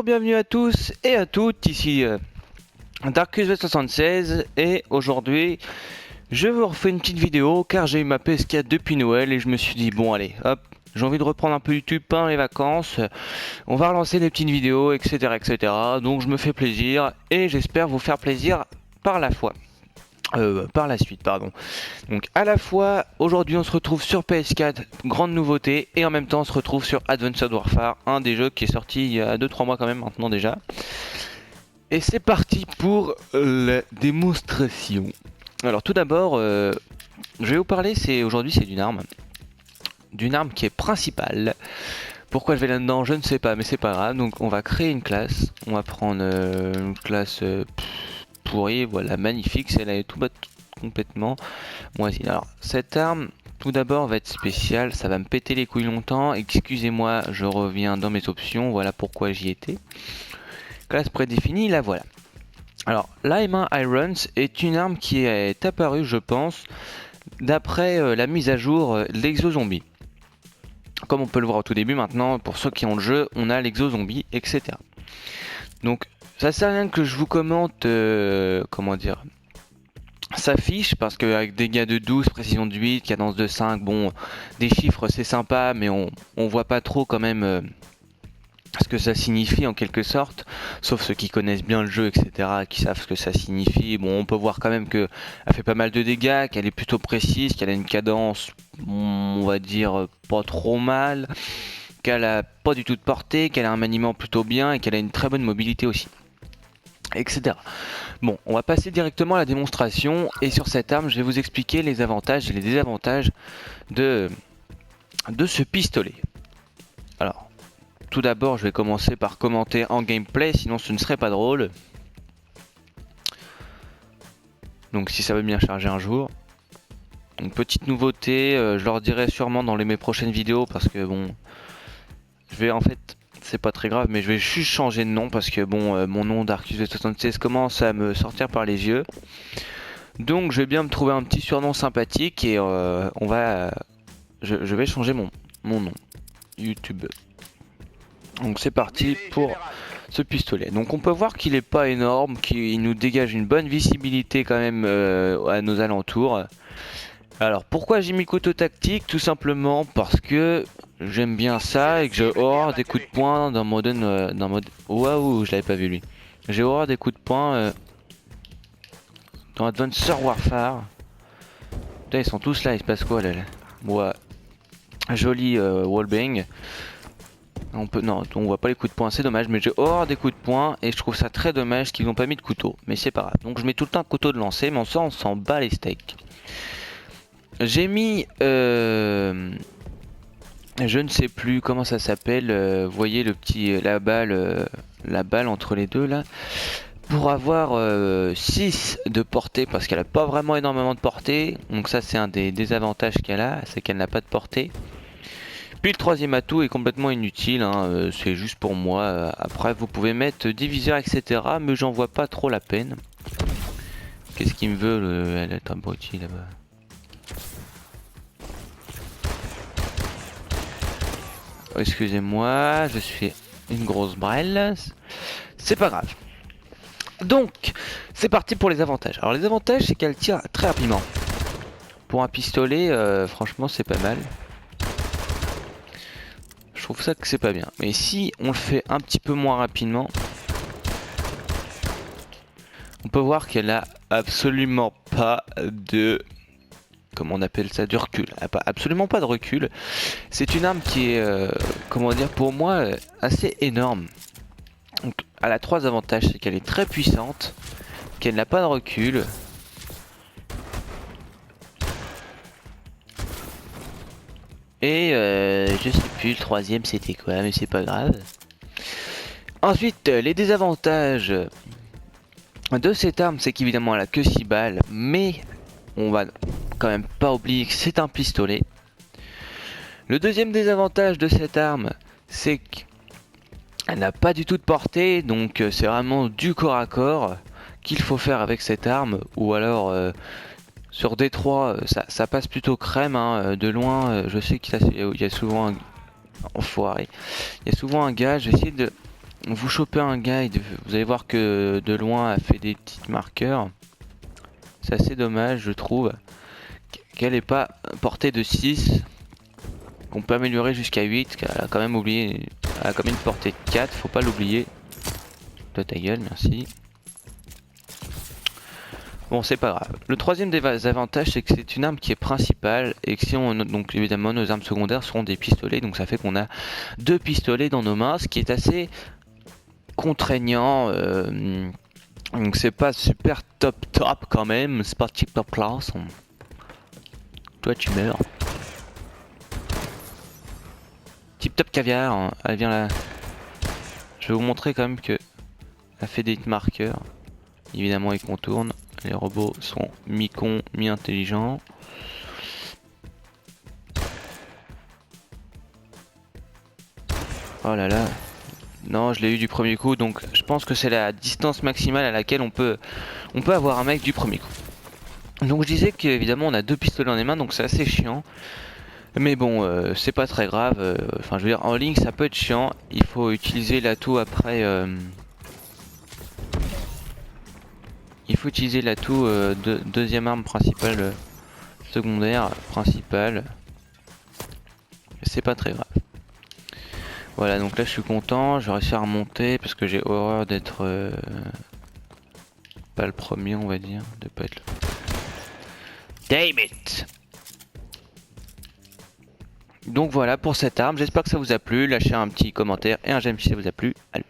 bienvenue à tous et à toutes, ici Darkus76 et aujourd'hui je vous refais une petite vidéo car j'ai eu ma PS4 depuis Noël et je me suis dit bon allez hop, j'ai envie de reprendre un peu YouTube pendant les vacances, on va relancer des petites vidéos etc, donc je me fais plaisir et j'espère vous faire plaisir par la suite, pardon. Donc à la fois aujourd'hui on se retrouve sur PS4, grande nouveauté, et en même temps on se retrouve sur Advanced Warfare, un des jeux qui est sorti il y a 2-3 mois quand même maintenant déjà. Et c'est parti pour la démonstration. Alors tout d'abord, je vais vous parler, aujourd'hui c'est d'une arme qui est principale. Pourquoi je vais là-dedans, je ne sais pas, mais c'est pas grave. Donc on va créer une classe, on va prendre une classe pourrie, voilà, magnifique, celle-là est tout bas complètement moisie. Alors cette arme, tout d'abord va être spéciale, ça va me péter les couilles longtemps, excusez-moi, je reviens dans mes options, voilà pourquoi j'y étais. Classe prédéfinie, la voilà. Alors la M1 Irons est une arme qui est apparue, je pense, d'après la mise à jour de l'exo-zombie. Comme on peut le voir au tout début, maintenant, pour ceux qui ont le jeu, on a l'exo-zombie, etc. Donc ça sert à rien que je vous commente, comment dire, sa fiche, parce qu'avec dégâts de 12, précision de 8, cadence de 5, bon, des chiffres c'est sympa, mais on voit pas trop quand même ce que ça signifie en quelque sorte, sauf ceux qui connaissent bien le jeu, etc., qui savent ce que ça signifie. Bon, on peut voir quand même qu'elle fait pas mal de dégâts, qu'elle est plutôt précise, qu'elle a une cadence, on va dire, pas trop mal, qu'elle a pas du tout de portée, qu'elle a un maniement plutôt bien et qu'elle a une très bonne mobilité aussi, etc. Bon, on va passer directement à la démonstration, et sur cette arme, je vais vous expliquer les avantages et les désavantages de ce pistolet. Alors, tout d'abord, je vais commencer par commenter en gameplay, sinon ce ne serait pas drôle. Donc si ça veut bien charger un jour. Une petite nouveauté, je leur dirai sûrement dans mes prochaines vidéos, parce que bon, je vais en fait, c'est pas très grave, mais je vais juste changer de nom, parce que bon, mon nom Darkus76 commence à me sortir par les yeux. Donc je vais bien me trouver un petit surnom sympathique, et je vais changer mon nom YouTube. Donc c'est parti pour ce pistolet. Donc on peut voir qu'il est pas énorme, qu'il nous dégage une bonne visibilité quand même à nos alentours. Alors pourquoi j'ai mis couteau tactique? Tout simplement parce que j'aime bien ça et que j'ai horreur des coups de poing dans mode... Waouh, je l'avais pas vu lui. J'ai horreur des coups de poing dans Advanced Warfare. Putain, ils sont tous là, il se passe quoi là? Ouais. Joli wallbang. Non, on voit pas les coups de poing, c'est dommage, mais j'ai horreur des coups de poing et je trouve ça très dommage qu'ils n'ont pas mis de couteau, mais c'est pas grave. Donc je mets tout le temps un couteau de lancer, mais on s'en bat les steaks. J'ai mis, je ne sais plus comment ça s'appelle, vous voyez le petit, la balle entre les deux là, pour avoir 6 de portée, parce qu'elle a pas vraiment énormément de portée, donc ça c'est un des désavantages qu'elle a, c'est qu'elle n'a pas de portée. Puis le troisième atout est complètement inutile, hein, c'est juste pour moi. Après vous pouvez mettre diviseur etc, mais j'en vois pas trop la peine. Qu'est-ce qu'il me veut elle est abruti là-bas. Oh, excusez-moi, je suis une grosse brêle. C'est pas grave. Donc c'est parti pour les avantages. Alors les avantages c'est qu'elle tire très rapidement. Pour un pistolet franchement c'est pas mal. Je trouve ça que c'est pas bien. Mais si on le fait un petit peu moins rapidement, on peut voir qu'elle a absolument pas de... Comment on appelle ça? Du recul. Elle a absolument pas de recul. C'est une arme qui est, comment dire, pour moi, assez énorme. Donc, elle a 3 avantages. C'est qu'elle est très puissante, qu'elle n'a pas de recul. Et je sais plus, le troisième c'était quoi, mais c'est pas grave. Ensuite, les désavantages de cette arme, c'est qu'évidemment elle a que 6 balles, mais on va quand même pas oublier que c'est un pistolet. Le deuxième désavantage de cette arme, c'est qu'elle n'a pas du tout de portée, donc c'est vraiment du corps à corps qu'il faut faire avec cette arme, ou alors sur D3 ça passe plutôt crème, hein, de loin. Je sais qu'il y a souvent un... Enfoiré. Il y a souvent un gars, je vais essayer de vous chopez un guide, vous allez voir que de loin a fait des petits marqueurs. C'est assez dommage, je trouve, qu'elle n'ait pas portée de 6. Qu'on peut améliorer jusqu'à 8, qu'elle a quand même oublié. Elle a quand même une portée de 4, faut pas l'oublier. Toi ta gueule, merci. Bon, c'est pas grave. Le troisième des avantages, c'est que c'est une arme qui est principale et que si on, donc évidemment nos armes secondaires seront des pistolets, donc ça fait qu'on a 2 pistolets dans nos mains, ce qui est assez contraignant. Donc c'est pas super top quand même, c'est pas tip top class. Toi tu meurs. Tip top caviar, hein. Allez viens là. Je vais vous montrer quand même que elle fait des marqueurs. Évidemment ils contournent. Les robots sont mi-cons, mi-intelligents. Oh là là. Non, je l'ai eu du premier coup, donc je pense que c'est la distance maximale à laquelle on peut avoir un mec du premier coup. Donc je disais qu'évidemment on a 2 pistolets dans les mains, donc c'est assez chiant. Mais bon, c'est pas très grave. Enfin, je veux dire, en ligne ça peut être chiant. Il faut utiliser l'atout après. Il faut utiliser l'atout de deuxième arme principale, secondaire, principale. C'est pas très grave. Voilà, donc là je suis content. Je vais réussir à remonter parce que j'ai horreur d'être pas le premier, on va dire, de pas être le... Damn it! Donc voilà pour cette arme. J'espère que ça vous a plu. Lâchez un petit commentaire et un j'aime si ça vous a plu. Allez.